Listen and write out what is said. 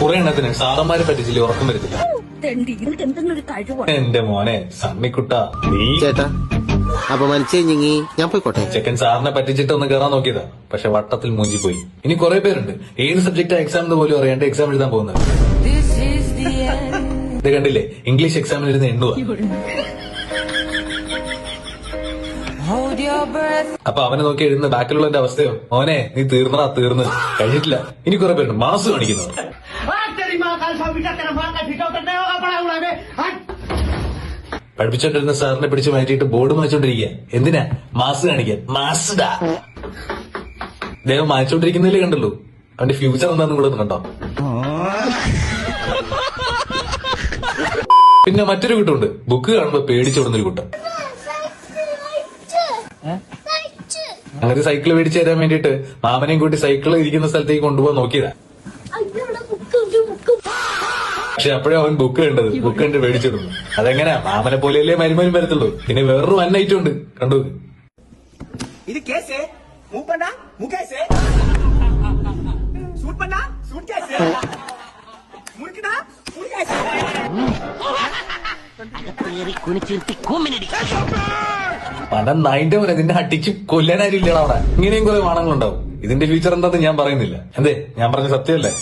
കുറെ എണ്ണത്തിന് സാറന്മാരെ പറ്റിച്ചില്ല ഉറക്കം വരത്തില്ല. എന്റെ മോനെ സണ്ണിക്കുട്ട നീ ചേട്ടാ അപമാനിച്ചേ ഞങ്ങി ഞാൻ പോയിക്കോട്ടെ. ചെക്കൻ സാറിനെ പറ്റിച്ചിട്ട് ഒന്ന് കയറാൻ നോക്കിയതാ, പക്ഷെ വട്ടത്തിൽ മൂഞ്ചി പോയി. ഇനി കുറെ പേരുണ്ട് ഏത് സബ്ജക്റ്റ് എക്സാം എന്ന് പോലും അറിയാണ്ട് എക്സാം എഴുതാൻ പോകുന്നത്. ഇത് കണ്ടില്ലേ, ഇംഗ്ലീഷ് എക്സാമിൽ ഇരുന്ന് എണ്ണുക. അപ്പൊ അവനെ നോക്കി എഴുതുന്ന ബാക്കിലുള്ളതിന്റെ അവസ്ഥയോ, മോനെ നീ തീർന്നടാ തീർന്ന് കഴിഞ്ഞിട്ടില്ല. ഇനി കുറെ പേരുണ്ട് മാസ് കാണിക്കുന്നത്. പഠിപ്പിച്ചോണ്ടിരുന്ന സാറിനെ പിടിച്ച് മാറ്റിയിട്ട് ബോർഡ് മാറ്റിക്കൊണ്ടിരിക്കുക. എന്തിനാ? മാസ് കാണിക്കാൻ. മാസ്ഡാ ദേവം മാറ്റിക്കൊണ്ടിരിക്കുന്നതിലേ കണ്ടല്ലോ. അവന്റെ ഫ്യൂച്ചർ എന്താന്ന് കൂടെ ഒന്ന് കണ്ടോ. പിന്നെ മറ്റൊരു കുട്ടുണ്ട്, ബുക്ക് കാണുമ്പോ പേടിച്ചോടുന്നൊരു കുട്ടം. അങ്ങനെ സൈക്കിൾ മേടിച്ചു തരാൻ വേണ്ടിട്ട് മാമനെയും കൂട്ടി സൈക്കിൾ ഇരിക്കുന്ന സ്ഥലത്തേക്ക് കൊണ്ടുപോകാൻ നോക്കിയതാ. പക്ഷെ അപ്പോഴേ അവൻ ബുക്ക് കണ്ടത്. ബുക്ക് കണ്ട് മേടിച്ചിടുന്നു. അതെങ്ങനെയാ, മാമനെ പോലെയല്ലേ മരുമനും വരത്തുള്ളൂ. പിന്നെ വേറൊരു വൻ ഐറ്റം ഉണ്ട്, കണ്ടു. ഇത് കേസ് പണം നായിന്റെ പോലെ നിന്നെ അടിച്ച് കൊല്ലാനാരില്ലടാ അവിടെ. ഇങ്ങനെയും കുറെ വാണങ്ങളുണ്ടാവും. ഇതിന്റെ ഫ്യൂച്ചർ എന്താന്ന് ഞാൻ പറയുന്നില്ല. എന്തേ, ഞാൻ പറഞ്ഞ സത്യമല്ലേ?